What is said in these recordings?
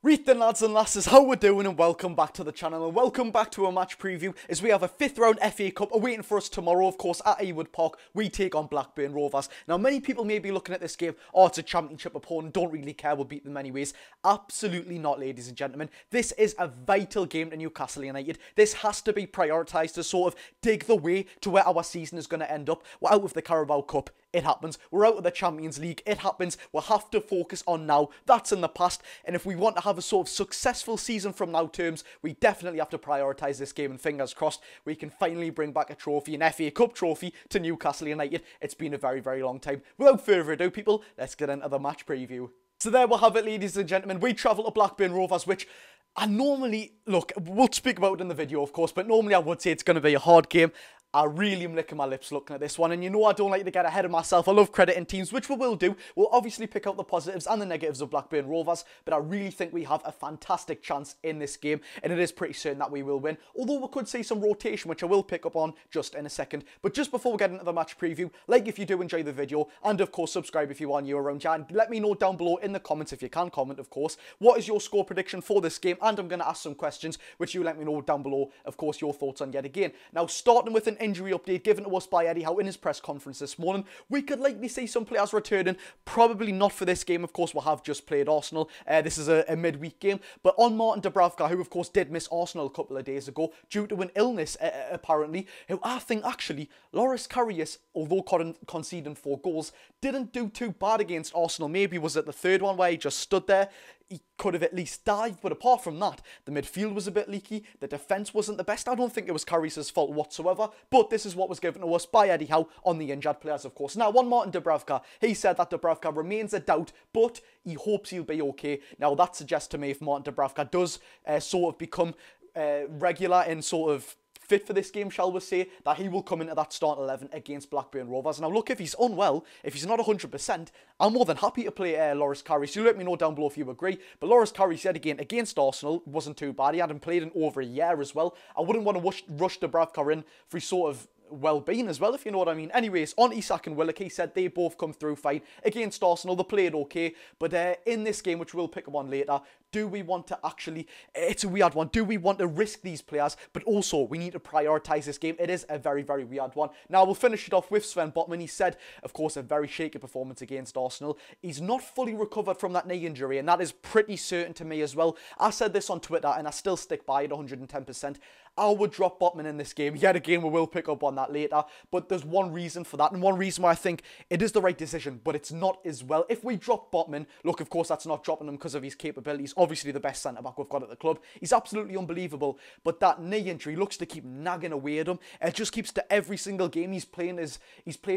Read then, lads and lasses, how we're doing, and welcome back to the channel, and welcome back to a match preview as we have a 5th round FA Cup awaiting for us tomorrow. Of course, at Ewood Park we take on Blackburn Rovers. Now many people may be looking at this game, oh, it's a championship opponent, don't really care, we'll beat them anyways. Absolutely not, ladies and gentlemen. This is a vital game to Newcastle United. This has to be prioritised to sort of dig the way to where our season is going to end up. We're out of the Carabao Cup. It happens. We're out of the Champions League. It happens. We'll have to focus on now. That's in the past. And if we want to have a sort of successful season from now terms, we definitely have to prioritise this game. And fingers crossed, we can finally bring back a trophy, an FA Cup trophy, to Newcastle United. It's been a very, very long time. Without further ado, people, let's get into the match preview. So there we'll have it, ladies and gentlemen. We travel to Blackburn Rovers, which I normally, look, we'll speak about it in the video, of course, but normally I would say it's going to be a hard game. I really am licking my lips looking at this one, and you know I don't like to get ahead of myself. I love crediting teams, which we will do. We'll obviously pick out the positives and the negatives of Blackburn Rovers, but I really think we have a fantastic chance in this game, and it is pretty certain that we will win, although we could see some rotation, which I will pick up on just in a second. But just before we get into the match preview, like if you do enjoy the video, and of course subscribe if you are new around here, and let me know down below in the comments, if you can comment of course, what is your score prediction for this game, and I'm going to ask some questions, which you let me know down below, of course, your thoughts on yet again. Now, starting with an injury update given to us by Eddie Howe in his press conference this morning, we could likely see some players returning, probably not for this game. Of course, we'll have just played Arsenal. This is a midweek game, but on Martin Dubravka, who of course did miss Arsenal a couple of days ago due to an illness, apparently, who I think actually, Loris Karius, although conceding 4 goals, didn't do too bad against Arsenal. Maybe was it the third one where he just stood there? He could have at least dived, but apart from that, the midfield was a bit leaky, the defence wasn't the best. I don't think it was Karius' fault whatsoever, but this is what was given to us by Eddie Howe on the injured players, of course. Now, on Martin Dubravka, he said that Dubravka remains a doubt, but he hopes he'll be okay. Now, that suggests to me if Martin Dubravka does sort of become regular and sort of fit for this game, shall we say, that he will come into that start 11 against Blackburn Rovers. Now look, if he's unwell, if he's not 100%, I'm more than happy to play Loris Karius. You let me know down below if you agree. But Loris Karius said again, against Arsenal, wasn't too bad. He hadn't played in over a year as well. I wouldn't want to rush Dubravka in for his sort of well-being as well, if you know what I mean. Anyways, on Isak and Willock, he said they both come through fine against Arsenal. They played okay, but in this game, which we'll pick up on later, do we want to actually, it's a weird one, do we want to risk these players, but also we need to prioritise this game. It is a very, very weird one. Now, we'll finish it off with Sven Botman. He said, of course, a very shaky performance against Arsenal. He's not fully recovered from that knee injury, and that is pretty certain to me as well. I said this on Twitter, and I still stick by it 110%. I would drop Botman in this game. Yet again, we will pick up on that later. But there's one reason for that, and one reason why I think it is the right decision, but it's not as well. If we drop Botman, look, of course, that's not dropping him because of his capabilities. Obviously, the best centre-back we've got at the club. He's absolutely unbelievable. But that knee injury looks to keep nagging away at him. It just keeps to every single game he's playing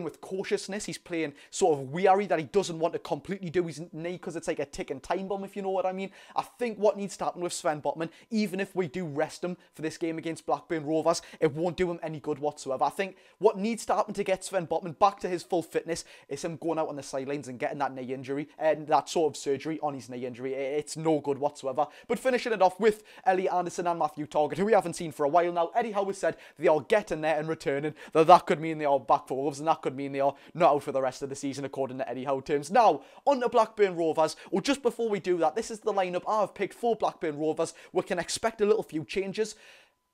with cautiousness. He's playing sort of weary that he doesn't want to completely do his knee because it's like a ticking time bomb, if you know what I mean. I think what needs to happen with Sven Botman, even if we do rest him for this game against Blackburn Rovers, it won't do him any good whatsoever. I think what needs to happen to get Sven Botman back to his full fitness is him going out on the sidelines and getting that knee injury and that sort of surgery on his knee injury. It's no good whatsoever. But finishing it off with Elliot Anderson and Matthew Targett, who we haven't seen for a while now. Eddie Howe said they are getting there and returning. Though that could mean they are back for Wolves, and that could mean they are not out for the rest of the season, according to Eddie Howe terms. Now, on to Blackburn Rovers. Well, just before we do that, this is the lineup I've picked for Blackburn Rovers. We can expect a little few changes.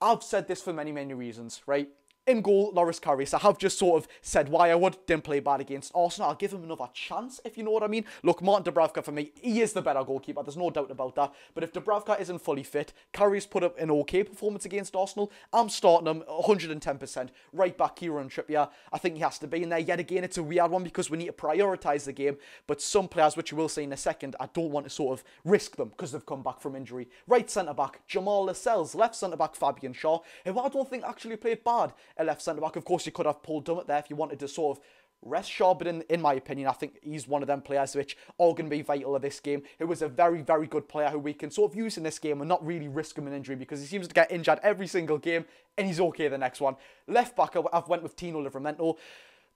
I've said this for many, many reasons, right? In goal, Loris Karius. I have just sort of said why I didn't play bad against Arsenal. I'll give him another chance, if you know what I mean. Look, Martin Dubravka, for me, he is the better goalkeeper. There's no doubt about that. But if Dubravka isn't fully fit, Karius put up an okay performance against Arsenal. I'm starting him 110%. Right back, Kieran Trippier. I think he has to be in there. Yet again, it's a weird one because we need to prioritise the game. But some players, which you will see in a second, I don't want to sort of risk them because they've come back from injury. Right centre-back, Jamal Lascelles. Left centre-back, Fabian Shaw, who I don't think actually played bad at left centre-back. Of course, you could have Paul Dummett there if you wanted to sort of rest Shaw, but in my opinion, I think he's one of them players which are going to be vital of this game, who is a very, very good player who we can sort of use in this game and not really risk him an injury because he seems to get injured every single game and he's okay the next one. Left back, I've went with Tino Livramento.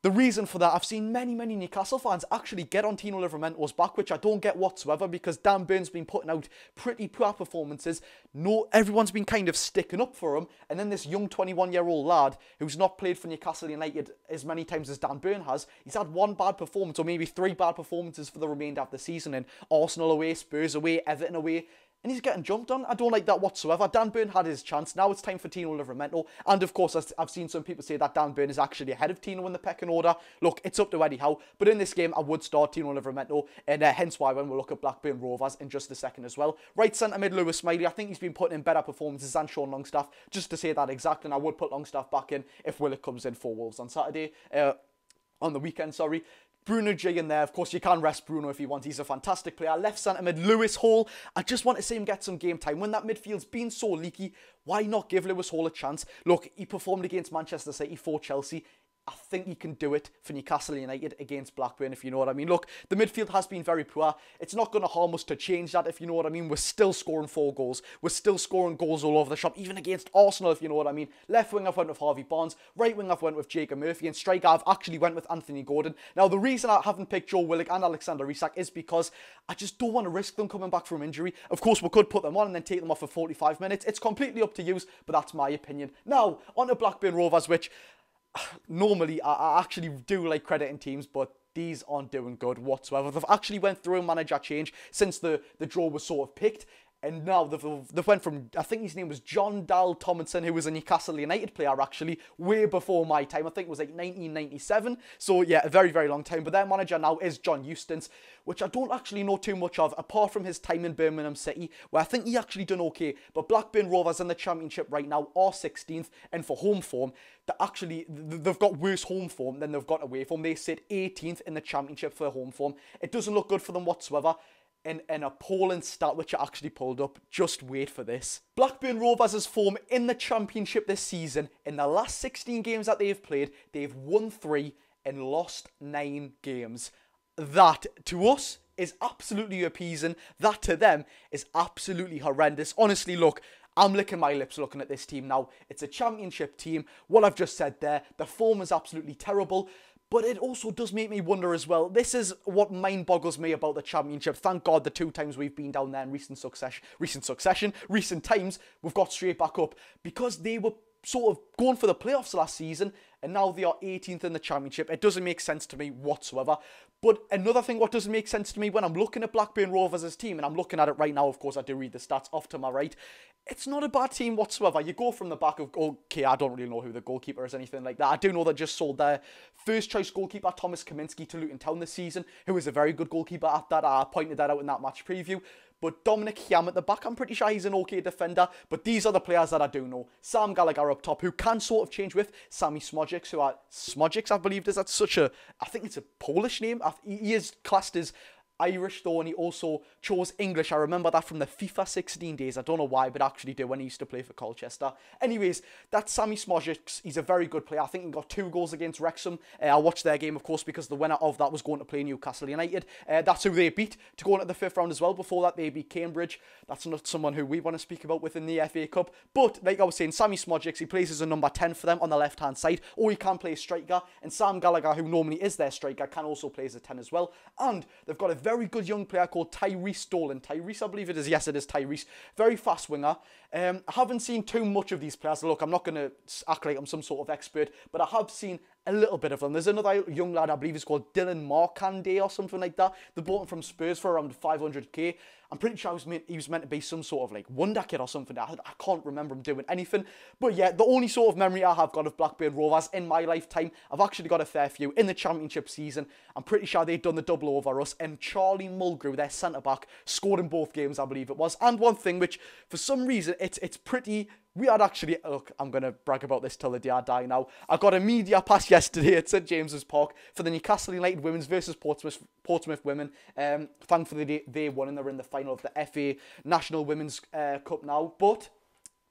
The reason for that, I've seen many Newcastle fans actually get on Tino Livramento's back, which I don't get whatsoever because Dan Burn's been putting out pretty poor performances. No, everyone's been kind of sticking up for him. And then this young 21-year-old lad who's not played for Newcastle United as many times as Dan Burn has, he's had one bad performance or maybe 3 bad performances for the remainder of the season in Arsenal away, Spurs away, Everton away. and he's getting jumped on. I don't like that whatsoever. Dan Burn had his chance. Now it's time for Tino Livramento. And of course, I've seen some people say that Dan Burn is actually ahead of Tino in the pecking order. Look, it's up to Eddie Howe. But in this game, I would start Tino Livramento. And hence why when we'll look at Blackburn Rovers in just a second as well. Right centre mid, Lewis Smiley. I think he's been putting in better performances than Sean Longstaff. Just to say that exact. And I would put Longstaff back in if Willock comes in for Wolves on Saturday. On the weekend, sorry. Bruno G in there. Of course, you can rest Bruno if you want. He's a fantastic player. Left centre mid, Lewis Hall. I just want to see him get some game time. When that midfield's been so leaky, why not give Lewis Hall a chance? Look, he performed against Manchester City for Chelsea. I think he can do it for Newcastle United against Blackburn, if you know what I mean. Look, the midfield has been very poor. It's not going to harm us to change that, if you know what I mean. We're still scoring 4 goals. We're still scoring goals all over the shop, even against Arsenal, if you know what I mean. Left wing, I've went with Harvey Barnes. Right wing, I've went with Jacob Murphy. And striker, I've actually went with Anthony Gordon. Now, the reason I haven't picked Joe Willock and Alexander Isak is because I just don't want to risk them coming back from injury. Of course, we could put them on and then take them off for 45 minutes. It's completely up to you, but that's my opinion. Now, on to Blackburn Rovers, which normally I actually do like crediting teams, but these aren't doing good whatsoever. They've actually went through a manager change since the draw was sort of picked. And now they've went from, I think his name was John Dal Tomlinson, who was a Newcastle United player actually, way before my time. I think it was like 1997. So yeah, a very, very long time. But their manager now is John Eustace, which I don't actually know too much of, apart from his time in Birmingham City, where I think he actually done okay. But Blackburn Rovers in the Championship right now are 16th, and for home form, they've got worse home form than they've got away form. They sit 18th in the Championship for home form. It doesn't look good for them whatsoever. In an appalling stat which I actually pulled up. Just wait for this. Blackburn Rovers' form in the Championship this season, in the last 16 games that they've played, they've won 3 and lost 9 games. That, to us, is absolutely appeasing. That, to them, is absolutely horrendous. Honestly, look, I'm licking my lips looking at this team now. It's a Championship team. What I've just said there, the form is absolutely terrible. But it also does make me wonder as well. This is what mind boggles me about the Championship. Thank God the 2 times we've been down there in recent times, we've got straight back up. Because they were sort of going for the playoffs last season, and now they are 18th in the Championship. It doesn't make sense to me whatsoever. But another thing what doesn't make sense to me when I'm looking at Blackburn Rovers' team, and I'm looking at it right now, of course I do read the stats off to my right, it's not a bad team whatsoever. You go from the back of, okay, I don't really know who the goalkeeper is, anything like that. I do know they just sold their first choice goalkeeper, Thomas Kaminski, to Luton Town this season, who is a very good goalkeeper at that. I pointed that out in that match preview. But Dominic Hiam at the back, I'm pretty sure he's an okay defender. But these are the players that I do know. Sam Gallagher up top, who can sort of change with Sami Smojic, I believe that's such a, I think it's a Polish name. He is classed as Irish though, and he also chose English. I remember that from the FIFA 16 days. I don't know why, but I actually do when he used to play for Colchester. Anyways, that's Sami Smojic. He's a very good player. I think he got 2 goals against Wrexham. I watched their game, of course, because the winner of that was going to play Newcastle United. That's who they beat to go into the 5th round as well. Before that, they beat Cambridge. That's not someone who we want to speak about within the FA Cup. But, like I was saying, Sami Smojic, he plays as a number 10 for them on the left-hand side, or he can play as striker. And Sam Gallagher, who normally is their striker, can also play as a 10 as well. And they've got a very good young player called Tyrese Dolan. Tyrese, I believe it is. Yes, it is Tyrese. Very fast winger. I haven't seen too much of these players. Look, I'm not going to act like I'm some sort of expert, but I have seen a little bit of them. There's another young lad, I believe he's called Dylan Markande or something like that. They bought him from Spurs for around 500k. I'm pretty sure he was meant to be some sort of like wonder kid or something. I can't remember him doing anything. But yeah, the only sort of memory I have got of Blackburn Rovers in my lifetime, I've actually got a fair few. In the Championship season, I'm pretty sure they'd done the double over us, and Charlie Mulgrew, their centre-back, scored in both games, I believe it was. And one thing which, for some reason, it's pretty... We had actually, look, I'm going to brag about this till the day I die now. I got a media pass yesterday at St James's Park for the Newcastle United Women's versus Portsmouth Women. Thankfully, they won and they're in the final of the FA National Women's Cup now. But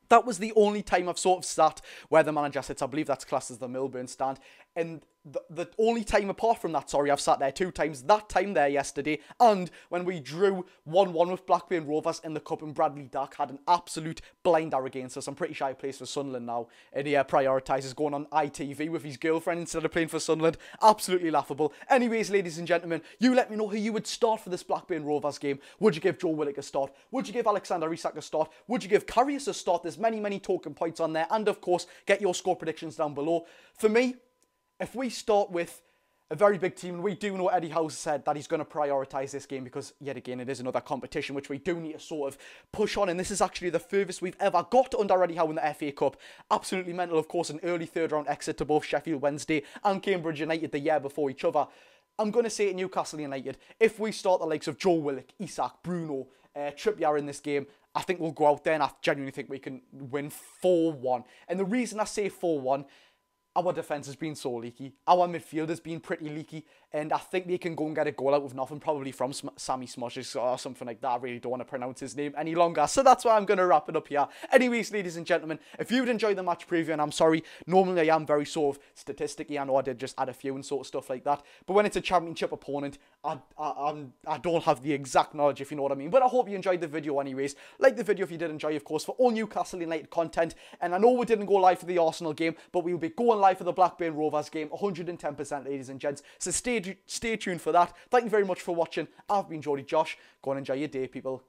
that was the only time I've sort of sat where the manager sits. I believe that's classed as the Milburn stand. And the only time apart from that, sorry, I've sat there 2 times. That time there yesterday, and when we drew 1-1 with Blackburn Rovers in the Cup, and Bradley Dack had an absolute blinder against us. I'm pretty sure he plays for Sunderland now, and he prioritises going on ITV with his girlfriend instead of playing for Sunderland. Absolutely laughable. Anyways, ladies and gentlemen, you let me know who you would start for this Blackburn Rovers game. Would you give Joe Willock a start? Would you give Alexander Isak a start? Would you give Karius a start? There's many, many talking points on there, and of course, get your score predictions down below. For me, if we start with a very big team, and we do know Eddie Howe said that he's going to prioritise this game because, yet again, it is another competition which we do need to sort of push on, and this is actually the furthest we've ever got under Eddie Howe in the FA Cup. Absolutely mental, of course, an early third-round exit to both Sheffield Wednesday and Cambridge United the year before each other. I'm going to say to Newcastle United, if we start the likes of Joe Willock, Isak, Bruno, Trippier in this game, I think we'll go out there and I genuinely think we can win 4-1. And the reason I say 4-1, our defence has been so leaky. Our midfield has been pretty leaky. And I think they can go and get a goal out with nothing, probably from Sammy Smodges or something like that. I really don't want to pronounce his name any longer. So that's why I'm going to wrap it up here. Anyways, ladies and gentlemen, if you'd enjoyed the match preview, and I'm sorry, normally I am very sort of statisticky. I know I did just add a few and sort of stuff like that. But when it's a championship opponent, I don't have the exact knowledge, if you know what I mean. But I hope you enjoyed the video anyways. Like the video if you did enjoy, of course, for all Newcastle United content. And I know we didn't go live for the Arsenal game, but we'll be going live for the Blackburn Rovers game, 110%, ladies and gents. So stay tuned for that. Thank you very much for watching. I've been Josh. Go and enjoy your day, people.